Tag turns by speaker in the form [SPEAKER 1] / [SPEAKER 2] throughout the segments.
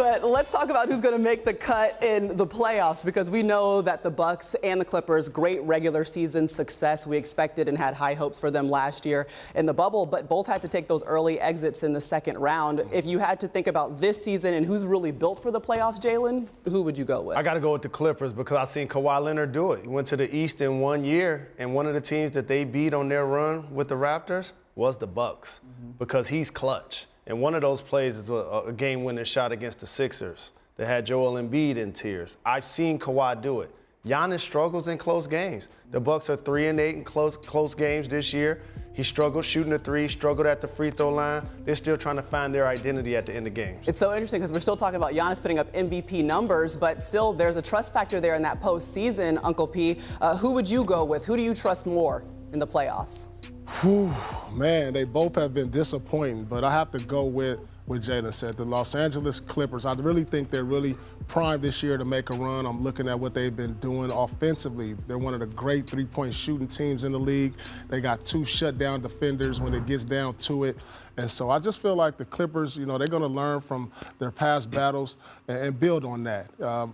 [SPEAKER 1] But let's talk about who's going to make the cut in the playoffs, because we know that the Bucks and the Clippers, great regular season success. We expected and had high hopes for them last year in the bubble, but both had to take those early exits in the second round. If you had to think about this season and who's really built for the playoffs, Jalen, who would you go with?
[SPEAKER 2] I got to go with the Clippers because I've seen Kawhi Leonard do it. He went to the East in 1 year, and one of the teams that they beat on their run with the Raptors was the Bucks because he's clutch. And one of those plays is a game-winning shot against the Sixers that had Joel Embiid in tears. I've seen Kawhi do it. Giannis struggles in close games. The Bucks are 3-8 in close games this year. He struggled shooting the three, struggled at the free throw line. They're still trying to find their identity at the end of games.
[SPEAKER 1] It's so interesting because we're still talking about Giannis putting up MVP numbers, but still there's a trust factor there in that postseason, Uncle P. Who would you go with? Who do you trust more in the playoffs?
[SPEAKER 3] Whew, man, they both have been disappointing, but I have to go with what Jalen said. The Los Angeles Clippers, I really think they're really primed this year to make a run. I'm looking at what they've been doing offensively. They're one of the great three-point shooting teams in the league. They got 2 shutdown defenders when it gets down to it. And so I just feel like the Clippers, they're going to learn from their past battles and build on that.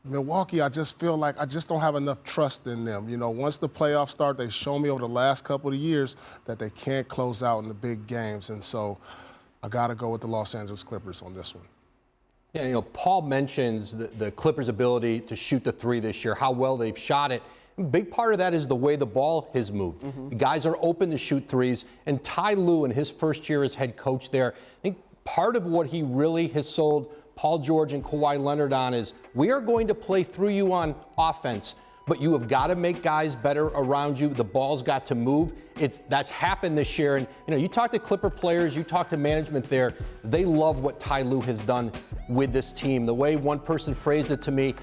[SPEAKER 3] Milwaukee, I just feel like I just don't have enough trust in them. Once the playoffs start, they show me over the last couple of years that they can't close out in the big games. And so I got to go with the Los Angeles Clippers on this one.
[SPEAKER 4] Yeah, Paul mentions the Clippers' ability to shoot the three this year, how well they've shot it. A big part of that is the way the ball has moved. The guys are open to shoot threes. And Ty Lue, in his first year as head coach there, I think part of what he really has sold Paul George and Kawhi Leonard on is we are going to play through you on offense, but you have got to make guys better around you. The ball's got to move. That's happened this year. And, you talk to Clipper players, you talk to management there, they love what Ty Lue has done with this team. The way one person phrased it to me,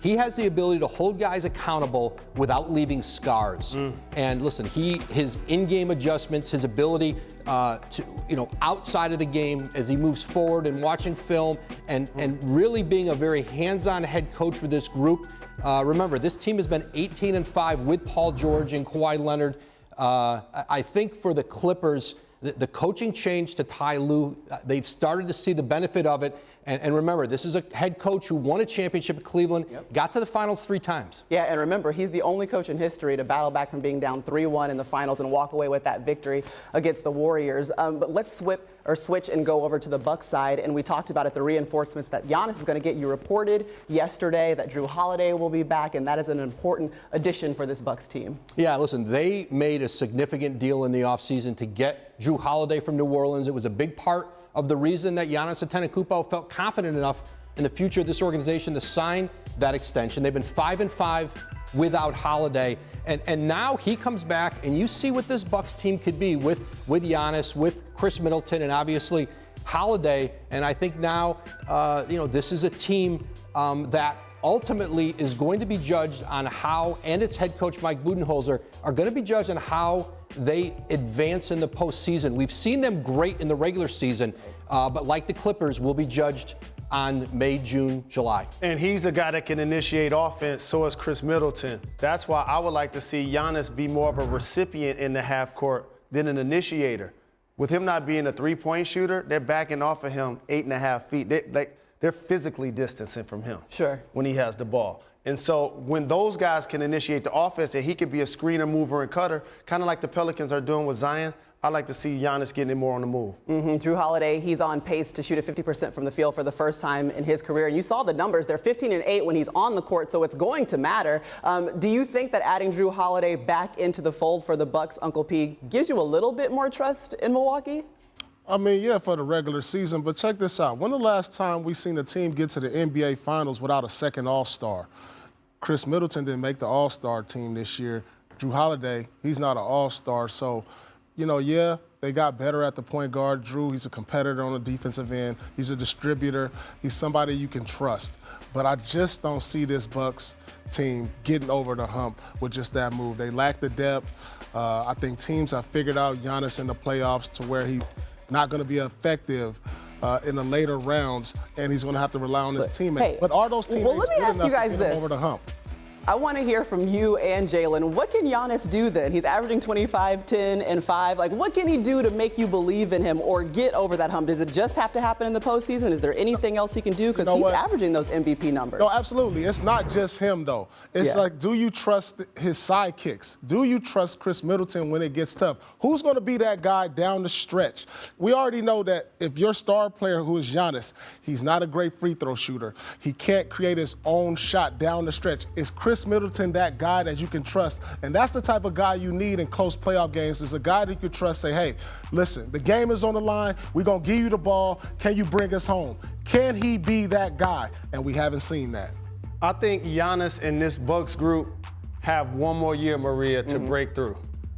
[SPEAKER 4] he has the ability to hold guys accountable without leaving scars. And listen, his in-game adjustments, his ability to, outside of the game as he moves forward and watching film and really being a very hands-on head coach with this group. Remember, this team has been 18-5 with Paul George and Kawhi Leonard. I think for the Clippers, the coaching change to Ty Lue, they've started to see the benefit of it. And remember, this is a head coach who won a championship at Cleveland, got to the finals 3 times.
[SPEAKER 1] Yeah, and remember, he's the only coach in history to battle back from being down 3-1 in the finals and walk away with that victory against the Warriors. But let's switch and go over to the Bucks side. And we talked about it, the reinforcements that Giannis is going to get. You reported yesterday that Jrue Holiday will be back, and that is an important addition for this Bucks team. Yeah,
[SPEAKER 4] listen, they made a significant deal in the offseason to get Jrue Holiday from New Orleans. It was a big part of the reason that Giannis Antetokounmpo felt confident enough in the future of this organization to sign that extension. They've been 5-5 without Holiday, and now he comes back, and you see what this Bucks team could be with Giannis, with Chris Middleton, and obviously Holiday. And I think now, this is a team that ultimately is going to be judged on how, and its head coach Mike Budenholzer are going to be judged on how they advance in the postseason. We've seen them great in the regular season, but like the Clippers, will be judged on May, June, July.
[SPEAKER 2] And he's a guy that can initiate offense, so is Chris Middleton. That's why I would like to see Giannis be more of a recipient in the half court than an initiator. With him not being a three-point shooter, they're backing off of him 8.5 feet. They're physically distancing from him when he has the ball. And so when those guys can initiate the offense and he could be a screener, mover, and cutter, kind of like the Pelicans are doing with Zion, I like to see Giannis getting it more on the move.
[SPEAKER 1] Jrue Holiday, he's on pace to shoot at 50% from the field for the first time in his career. And you saw the numbers. They're 15-8 when he's on the court, so it's going to matter. Do you think that adding Jrue Holiday back into the fold for the Bucks, Uncle P, gives you a little bit more trust in Milwaukee?
[SPEAKER 3] I mean, yeah, for the regular season, but check this out. When the last time we seen a team get to the NBA Finals without a second All-Star? Chris Middleton didn't make the All-Star team this year. Jrue Holiday, he's not an All-Star. So, yeah, they got better at the point guard. Jrue, he's a competitor on the defensive end. He's a distributor. He's somebody you can trust. But I just don't see this Bucks team getting over the hump with just that move. They lack the depth. I think teams have figured out Giannis in the playoffs to where he's not going to be effective in the later rounds, and he's going to have to rely on his teammates.
[SPEAKER 1] Hey,
[SPEAKER 3] but are those teammates
[SPEAKER 1] let me ask you guys
[SPEAKER 3] over the hump?
[SPEAKER 1] I want to hear from you and Jalen. What can Giannis do then? He's averaging 25, 10, and 5. Like, what can he do to make you believe in him or get over that hump? Does it just have to happen in the postseason? Is there anything else he can do? Because he's averaging those MVP numbers.
[SPEAKER 3] No, absolutely. It's not just him, though. It's like, do you trust his sidekicks? Do you trust Chris Middleton when it gets tough? Who's going to be that guy down the stretch? We already know that if your star player, who is Giannis, he's not a great free throw shooter. He can't create his own shot down the stretch. Is Chris Middleton that guy that you can trust? And that's the type of guy you need in close playoff games, is a guy that you can trust. Say, hey, listen, the game is on the line. We're going to give you the ball. Can you bring us home? Can he be that guy? And we haven't seen that.
[SPEAKER 2] I think Giannis and this Bucks group have one more year, Maria, to break through.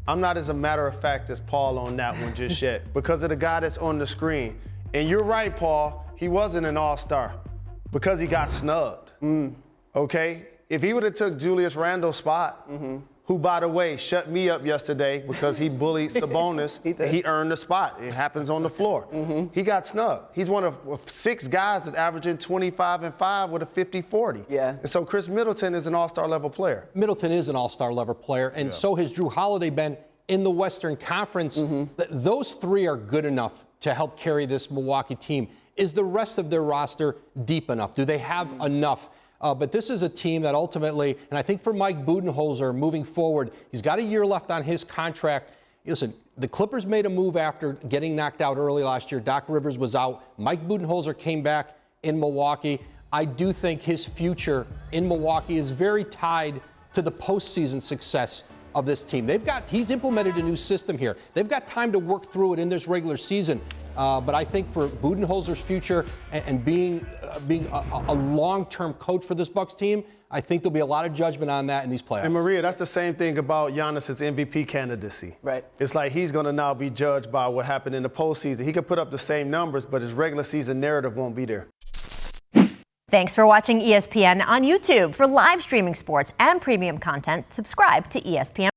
[SPEAKER 2] I'm not, as a matter of fact, as Paul on that one just yet because of the guy that's on the screen. And you're right, Paul, he wasn't an all-star because he got snubbed, okay? If he would have took Julius Randle's spot, who, by the way, shut me up yesterday because he bullied Sabonis, he earned the spot. It happens on the floor. He got snubbed. He's one of 6 guys that's averaging 25 and 5 with a 50-40.
[SPEAKER 1] Yeah.
[SPEAKER 2] And so Chris Middleton is an all-star level player.
[SPEAKER 4] Middleton is an all-star level player, and so has Drew Holiday been in the Western Conference. Those 3 are good enough to help carry this Milwaukee team. Is the rest of their roster deep enough? Do they have enough? But this is a team that ultimately, and I think for Mike Budenholzer moving forward, he's got a year left on his contract. Listen, the Clippers made a move after getting knocked out early last year. Doc Rivers was out. Mike Budenholzer came back in Milwaukee. I do think his future in Milwaukee is very tied to the postseason success of this team. He's implemented a new system here. They've got time to work through it in this regular season. But I think for Budenholzer's future and being a long-term coach for this Bucks team, I think there'll be a lot of judgment on that in these playoffs.
[SPEAKER 2] And Maria, that's the same thing about Giannis's MVP candidacy.
[SPEAKER 1] Right.
[SPEAKER 2] It's like he's going to now be judged by what happened in the postseason. He could put up the same numbers, but his regular season narrative won't be there.
[SPEAKER 5] Thanks for watching ESPN on YouTube. For live streaming sports and premium content, subscribe to ESPN.